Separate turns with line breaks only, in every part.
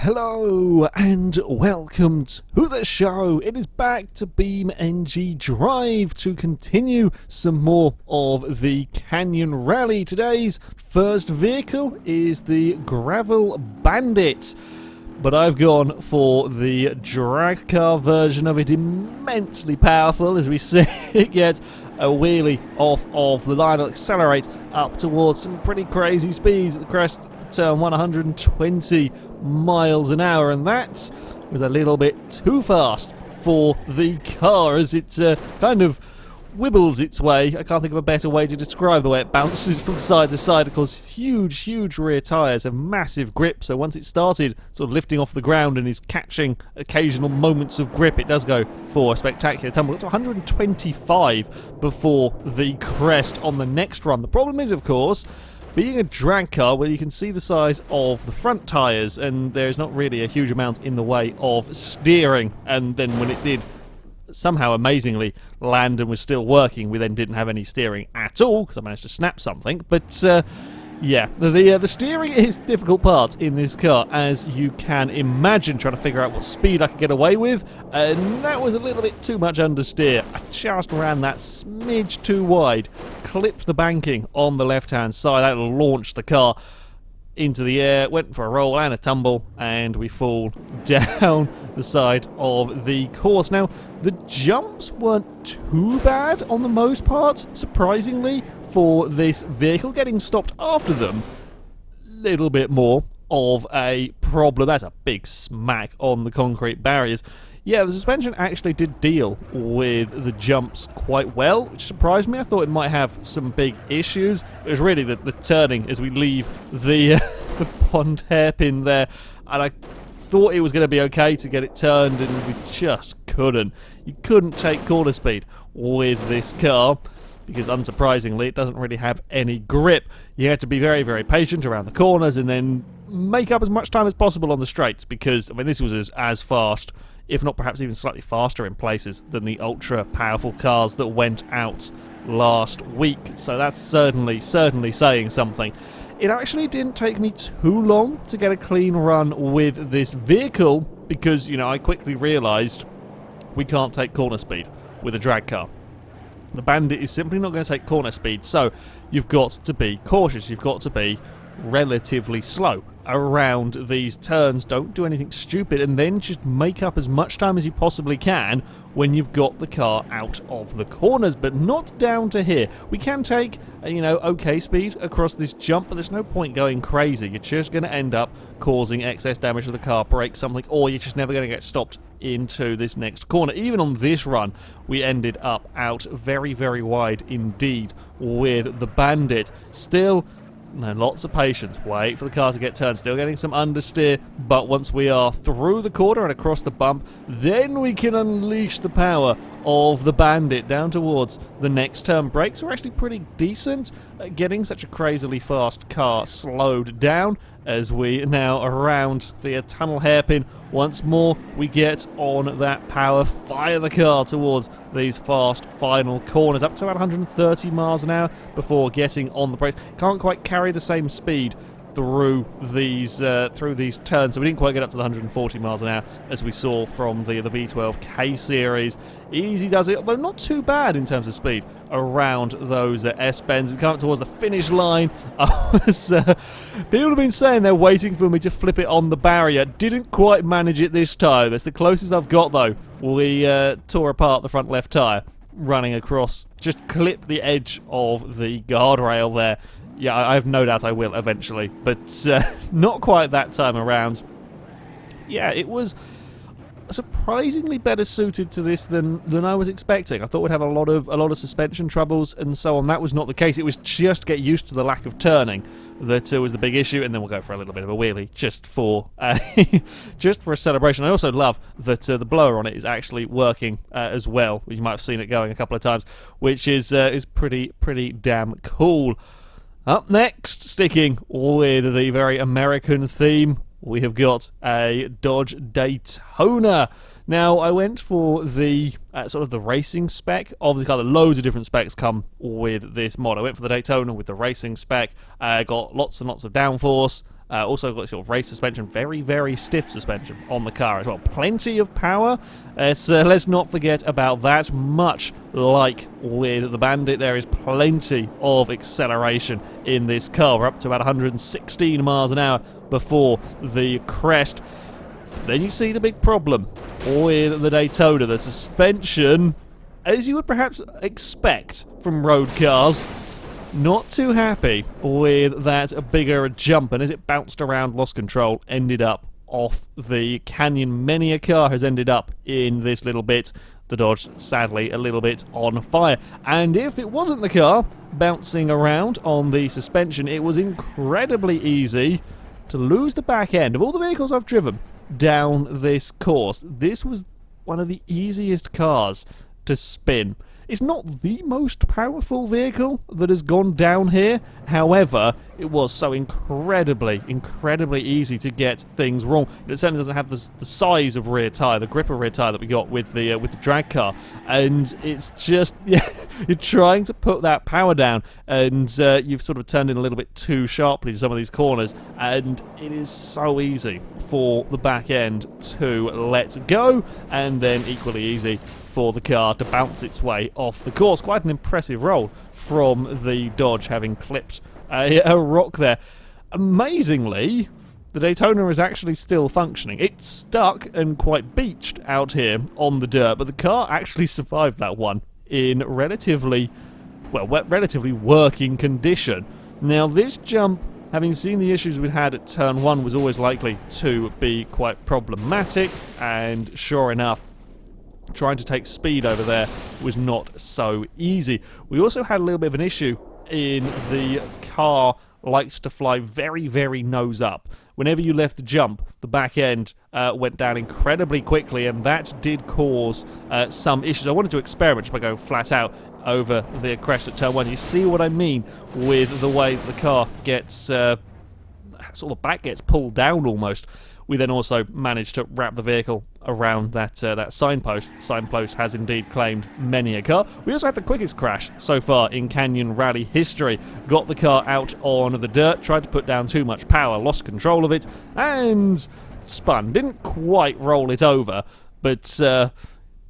Hello and welcome to the show. It is back to BeamNG Drive to continue some more of the Canyon Rally. Today's first vehicle is the gravel Bandit, but I've gone for the drag car version of it, immensely powerful as we see it get a wheelie off of the line. It'll accelerate up towards some pretty crazy speeds at the crest turn, 120 miles an hour, and that was a little bit too fast for the car as it kind of wibbles its way. I can't think of a better way to describe the way it bounces from side to side. Of course, huge rear tyres have massive grip, so once it started sort of lifting off the ground and is catching occasional moments of grip, it does go for a spectacular tumble. It's 125 before the crest on the next run. The problem is, of course, being a drag car, well, you can see the size of the front tyres, and there's not really a huge amount in the way of steering. And then when it did somehow amazingly land and was still working, we then didn't have any steering at all because I managed to snap something. But yeah, the steering is the difficult part in this car, as you can imagine, trying to figure out what speed I could get away with, and that was a little bit too much understeer. I just ran that smidge too wide, clipped the banking on the left-hand side. That launched the car into the air, went for a roll and a tumble, and we fall down the side of the course. Now, the jumps weren't too bad on the most part, surprisingly, for this vehicle. Getting stopped after them, a little bit more of a problem. That's a big smack on the concrete barriers. Yeah, the suspension actually did deal with the jumps quite well, which surprised me. I thought it might have some big issues. It was really the turning as we leave the, the pond hairpin there, and I thought it was going to be okay to get it turned, and we just couldn't. You couldn't take corner speed with this car, because unsurprisingly it doesn't really have any grip. You have to be very patient around the corners and then make up as much time as possible on the straights, because I mean, this was as fast, if not perhaps even slightly faster in places, than the ultra powerful cars that went out last week. So that's certainly saying something. It actually didn't take me too long to get a clean run with this vehicle, because, you know, I quickly realised we can't take corner speed with a drag car. The Bandit is simply not going to take corner speed, so you've got to be cautious. You've got to be relatively slow around these turns. Don't do anything stupid, and then just make up as much time as you possibly can when you've got the car out of the corners, but not down to here. We can take, you know, okay speed across this jump, but there's no point going crazy. You're just going to end up causing excess damage to the car, break something, or you're just never going to get stopped into this next corner. Even on this run, we ended up out very wide indeed with the Bandit. Still, no, lots of patience. Wait for the car to get turned. Still getting some understeer, but once we are through the corner and across the bump, then we can unleash the power of the Bandit down towards the next turn. Brakes were actually pretty decent at getting such a crazily fast car slowed down. As we now around the tunnel hairpin once more, we get on that power, fire the car towards these fast final corners, up to about 130 miles an hour before getting on the brakes. Can't quite carry the same speed through these turns, so we didn't quite get up to the 140 miles an hour as we saw from the V12K series. Easy does it, although not too bad in terms of speed around those S-bends. We come up towards the finish line. People have been saying they're waiting for me to flip it on the barrier. Didn't quite manage it this time. It's the closest I've got, though. We tore apart the front left tyre running across, just clipped the edge of the guardrail there. Yeah, I have no doubt I will eventually, but not quite that time around. Yeah, it was surprisingly better suited to this than I was expecting. I thought we'd have a lot of suspension troubles and so on. That was not the case. It was just get used to the lack of turning that was the big issue, and then we'll go for a little bit of a wheelie just for just for a celebration. I also love that the blower on it is actually working as well. You might have seen it going a couple of times, which is pretty damn cool. Up next, sticking with the very American theme, we have got a Dodge Daytona. Now, I went for the sort of the racing spec of the car. Loads of different specs come with this mod. I went for the Daytona with the racing spec. Got lots and lots of downforce, Also got sort of race suspension, very, very stiff suspension on the car as well. Plenty of power. Let's not forget about that. Much like with the Bandit, there is plenty of acceleration in this car. We're up to about 116 miles an hour before the crest. Then you see the big problem with the Daytona. The suspension, as you would perhaps expect from road cars, not too happy with that bigger jump, and as it bounced around, lost control, ended up off the canyon. Many a car has ended up in this little bit. The Dodge, sadly, a little bit on fire. And if it wasn't the car bouncing around on the suspension, it was incredibly easy to lose the back end. Of all the vehicles I've driven down this course, this was one of the easiest cars to spin. It's not the most powerful vehicle that has gone down here. However, it was so incredibly easy to get things wrong. It certainly doesn't have the size of rear tyre, the grip of rear tyre that we got with the drag car. And it's just, yeah, you're trying to put that power down, and you've sort of turned in a little bit too sharply to some of these corners, and it is so easy for the back end to let go, and then equally easy for the car to bounce its way off the course. Quite an impressive roll from the Dodge, having clipped a rock there. Amazingly, the Daytona is actually still functioning. It's stuck and quite beached out here on the dirt, but the car actually survived that one in relatively working condition. Now, this jump, having seen the issues we had at turn 1, was always likely to be quite problematic, and sure enough, trying to take speed over there was not so easy. We also had a little bit of an issue in the car. Likes to fly very, very nose up. Whenever you left the jump, the back end went down incredibly quickly, and that did cause some issues. I wanted to experiment by going flat out over the crest at turn 1. You see what I mean with the way the car gets, sort of the back gets pulled down almost. We then also managed to wrap the vehicle around that signpost. Signpost has indeed claimed many a car. We also had the quickest crash so far in Canyon Rally history. Got the car out on the dirt, tried to put down too much power, lost control of it, and spun. Didn't quite roll it over, but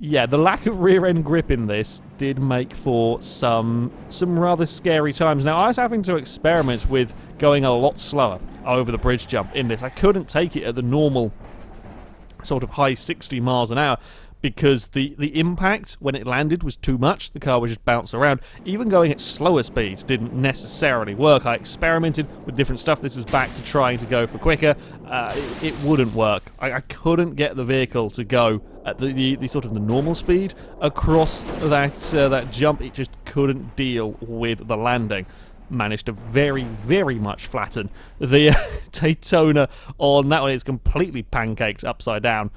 yeah, the lack of rear-end grip in this did make for some rather scary times. Now, I was having to experiment with going a lot slower over the bridge jump in this. I couldn't take it at the normal sort of high 60 miles an hour because the impact when it landed was too much. The car would just bounce around. Even going at slower speeds didn't necessarily work. I experimented with different stuff. This was back to trying to go for quicker. It wouldn't work. I couldn't get the vehicle to go at the sort of the normal speed across that jump. It just couldn't deal with the landing. Managed to very, very much flatten the Daytona on that one. It's completely pancaked upside down.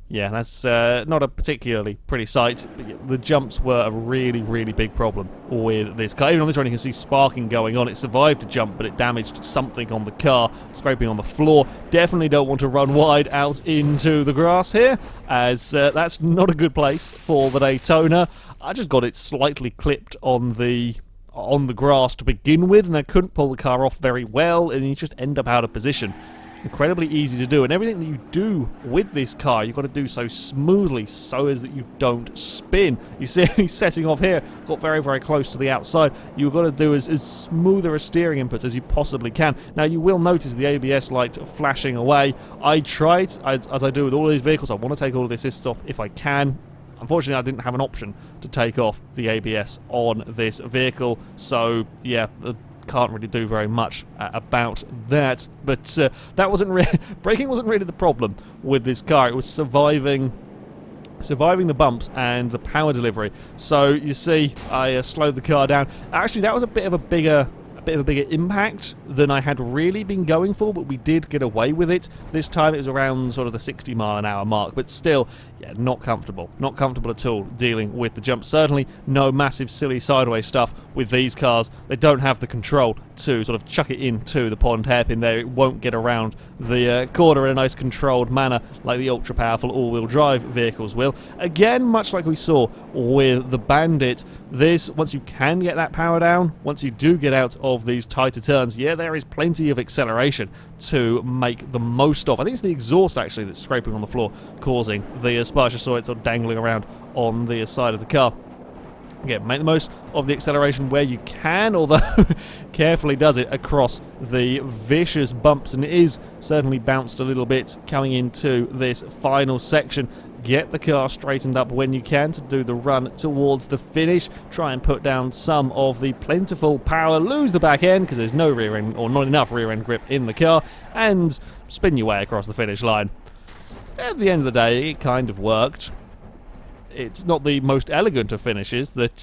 Yeah, that's not a particularly pretty sight. The jumps were a really, really big problem with this car. Even on this one, you can see sparking going on. It survived a jump, but it damaged something on the car, scraping on the floor. Definitely don't want to run wide out into the grass here, as that's not a good place for the Daytona. I just got it slightly clipped on the grass to begin with, and I couldn't pull the car off very well, and you just end up out of position. Incredibly easy to do, and everything that you do with this car, you've got to do so smoothly so as that you don't spin. You see he's setting off here, got very, very close to the outside. You've got to do as smoother a steering input as you possibly can. Now, you will notice the ABS light flashing away. I tried, as I do with all of these vehicles, I want to take all of the assists off if I can. Unfortunately, I didn't have an option to take off the ABS on this vehicle, so yeah, can't really do very much about that. But that wasn't braking wasn't really the problem with this car. It was surviving the bumps and the power delivery. So you see, I slowed the car down. Actually, that was a bit of a bigger impact than I had really been going for, but we did get away with it. This time it was around sort of the 60 mile an hour mark, but still, yeah, not comfortable at all dealing with the jump. Certainly no massive silly sideways stuff with these cars, they don't have the control to sort of chuck it into the pond hairpin there. It won't get around the corner in a nice controlled manner like the ultra-powerful all-wheel drive vehicles will. Again, much like we saw with the Bandit, this, once you can get that power down, once you do get out of these tighter turns, yeah, there is plenty of acceleration to make the most of. I think it's the exhaust, actually, that's scraping on the floor, causing the splash. I saw it sort of dangling around on the side of the car. Again, make the most of the acceleration where you can, although carefully does it across the vicious bumps, and it is certainly bounced a little bit coming into this final section. Get the car straightened up when you can to do the run towards the finish. Try and put down some of the plentiful power. Lose the back end because there's no rear end, or not enough rear end grip in the car, and spin your way across the finish line. At the end of the day, it kind of worked. It's not the most elegant of finishes that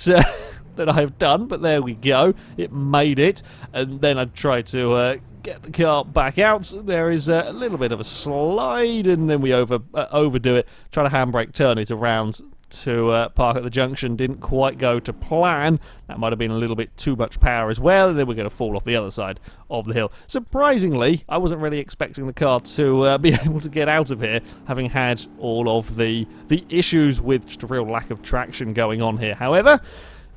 that I have done, but there we go. It made it, and then I tried to get the car back out. There is a little bit of a slide, and then we overdo it. Try to handbrake turn it around to park at the junction. Didn't quite go to plan. That might have been a little bit too much power as well, and then we're going to fall off the other side of the hill. Surprisingly, I wasn't really expecting the car to be able to get out of here, having had all of the issues with just a real lack of traction going on here. However,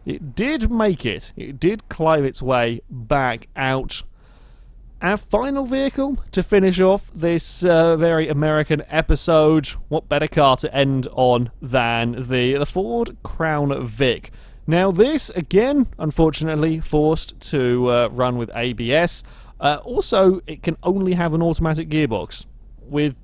it did make it. It did climb its way back out. Our final vehicle to finish off this very American episode. What better car to end on than the Ford Crown Vic? Now this, again, unfortunately forced to run with ABS. Also, it can only have an automatic gearbox. With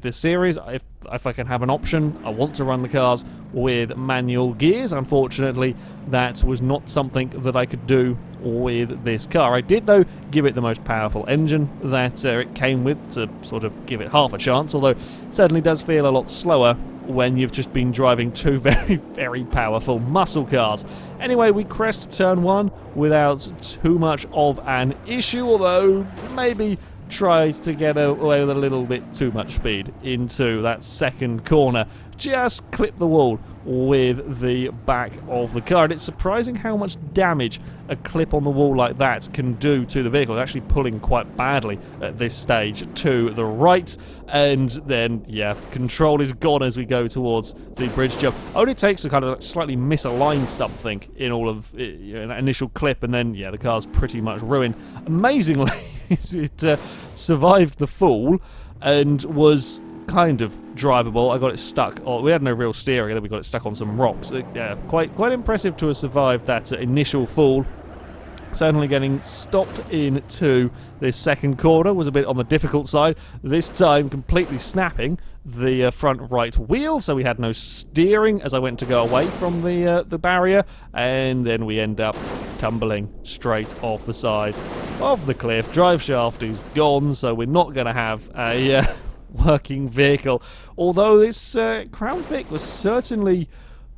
this series, if I can have an option, I want to run the cars with manual gears. Unfortunately, that was not something that I could do with this car. I did, though, give it the most powerful engine that it came with to sort of give it half a chance, although it certainly does feel a lot slower when you've just been driving two very, very powerful muscle cars. Anyway, we crest turn 1 without too much of an issue, although maybe tried to get away with a little bit too much speed into that second corner. Just clip the wall with the back of the car, and it's surprising how much damage a clip on the wall like that can do to the vehicle. It's actually pulling quite badly at this stage to the right, and then yeah, control is gone as we go towards the bridge jump. Only takes to kind of slightly misalign something in all of that initial clip, and then yeah, the car's pretty much ruined. Amazingly, it survived the fall and was kind of drivable. I got it stuck. We had no real steering, and then we got it stuck on some rocks. Yeah, quite impressive to have survived that initial fall. Certainly getting stopped into this second corner was a bit on the difficult side. This time completely snapping the front right wheel, so we had no steering as I went to go away from the barrier, and then we end up tumbling straight off the side of the cliff. Drive shaft is gone, so we're not going to have a working vehicle. Although this Crown Vic was certainly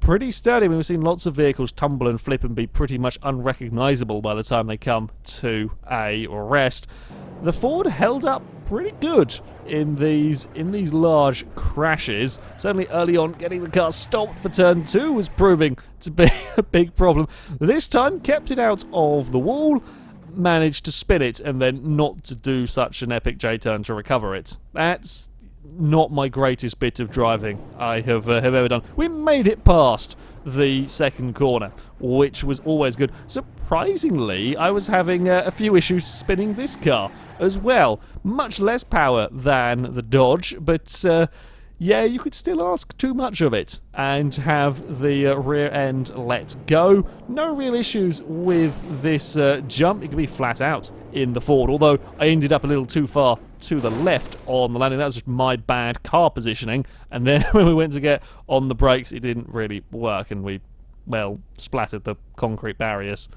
pretty sturdy. I mean, we've seen lots of vehicles tumble and flip and be pretty much unrecognizable by the time they come to a rest. The Ford held up pretty good in these large crashes. Certainly early on, getting the car stopped for turn 2 was proving to be a big problem. This time, kept it out of the wall, managed to spin it, and then not to do such an epic J-turn to recover it. That's not my greatest bit of driving I have ever done. We made it past the second corner, which was always good. Surprisingly, I was having a few issues spinning this car as well. Much less power than the Dodge, but yeah, you could still ask too much of it and have the rear end let go. No real issues with this jump. It could be flat out in the Ford, although I ended up a little too far to the left on the landing. That was just my bad car positioning, and then when we went to get on the brakes, it didn't really work, and we, well, splattered the concrete barriers.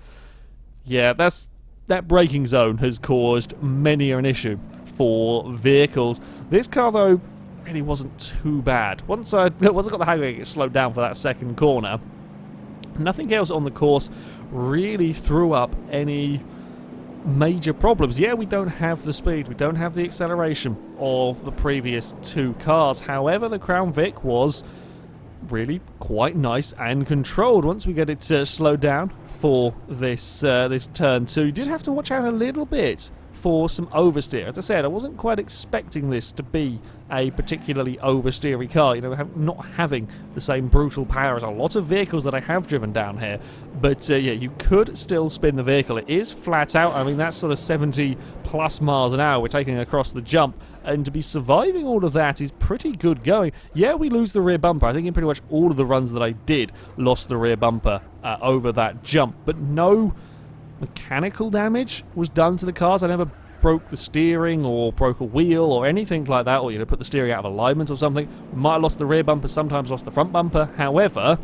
Yeah, that braking zone has caused many an issue for vehicles. This car, though, really wasn't too bad. Once I got the hang of it, it slowed down for that second corner. Nothing else on the course really threw up any major problems. Yeah, we don't have the speed, we don't have the acceleration of the previous two cars. However, the Crown Vic was really quite nice and controlled once we get it slowed down for this this turn 2. You did have to watch out a little bit for some oversteer. As I said, I wasn't quite expecting this to be a particularly oversteery car, you know, not having the same brutal power as a lot of vehicles that I have driven down here. But yeah, you could still spin the vehicle. It is flat out. I mean, that's sort of 70 plus miles an hour we're taking across the jump, and to be surviving all of that is pretty good going. Yeah, we lose the rear bumper. I think in pretty much all of the runs that I did, lost the rear bumper over that jump, but no mechanical damage was done to the cars. I never broke the steering or broke a wheel or anything like that, or, you know, put the steering out of alignment or something. We might have lost the rear bumper, sometimes lost the front bumper. However,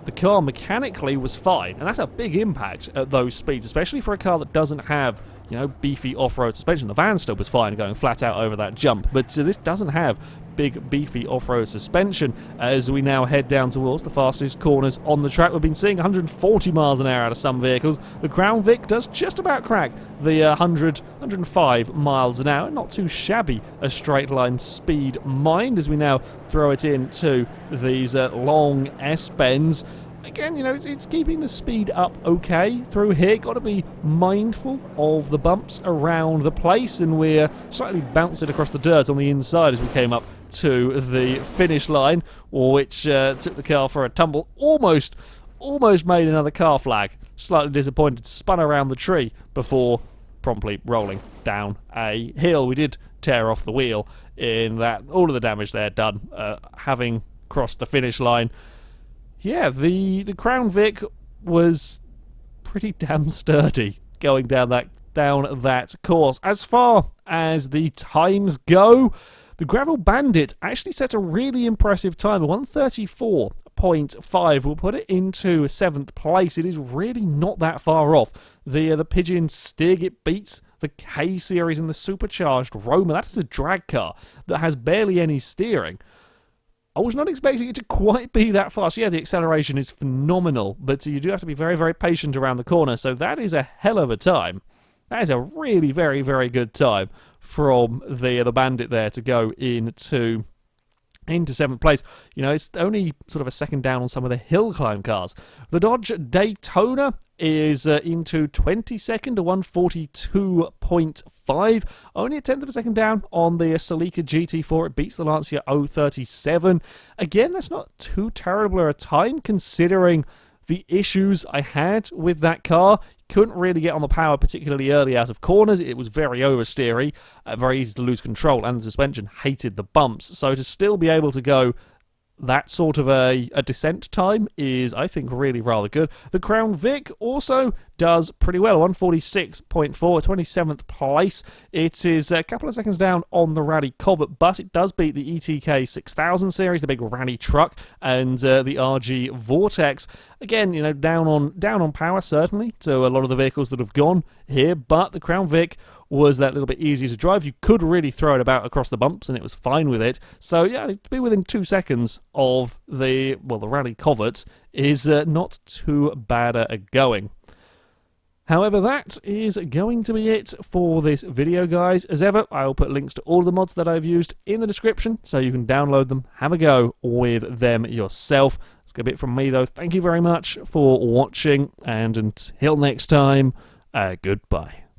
the car mechanically was fine, and that's a big impact at those speeds, especially for a car that doesn't have, you know, beefy off-road suspension. The van still was fine going flat out over that jump, but this doesn't have big beefy off-road suspension. As we now head down towards the fastest corners on the track, we've been seeing 140 miles an hour out of some vehicles. The Crown Vic does just about crack the 105 miles an hour. Not too shabby a straight line speed, mind, as we now throw it into these long S-bends. Again, you know, it's keeping the speed up okay through here. Got to be mindful of the bumps around the place, and we're slightly bouncing across the dirt on the inside as we came up to the finish line, which took the car for a tumble. Almost made another car flag. Slightly disappointed, spun around the tree before promptly rolling down a hill. We did tear off the wheel in that. All of the damage there done, having crossed the finish line. Yeah, the Crown Vic was pretty damn sturdy going down that course. As far as the times go, the Gravel Bandit actually set a really impressive time, 134.5. We'll put it into 7th place. It is really not that far off the Pigeon Stig. It beats the K Series and the supercharged Roma. That's a drag car that has barely any steering. I was not expecting it to quite be that fast. Yeah, the acceleration is phenomenal, but you do have to be very, very patient around the corner, so that is a hell of a time. That is a really very, very good time from the Bandit there to go into 7th place. You know, it's only sort of a second down on some of the hill climb cars. The Dodge Daytona is into 22nd to 142.5. Only a tenth of a second down on the Celica GT4. It beats the Lancia 037. Again, that's not too terrible a time considering the issues I had with that car. Couldn't really get on the power particularly early out of corners. It was very oversteery, very easy to lose control, and the suspension hated the bumps. So to still be able to go that sort of a descent time is, I think, really rather good. The Crown Vic also does pretty well, 146.4, 27th place. It is a couple of seconds down on the Rally Covet, but it does beat the ETK 6000 series, the big rally truck, and the RG Vortex. Again, you know, down on power, certainly, to a lot of the vehicles that have gone here, but the Crown Vic was that little bit easier to drive. You could really throw it about across the bumps, and it was fine with it. So, yeah, to be within 2 seconds of the Rally Covet is not too bad a going. However, that is going to be it for this video, guys. As ever, I'll put links to all the mods that I've used in the description, so you can download them, have a go with them yourself. That's going to be it from me, though. Thank you very much for watching, and until next time, goodbye.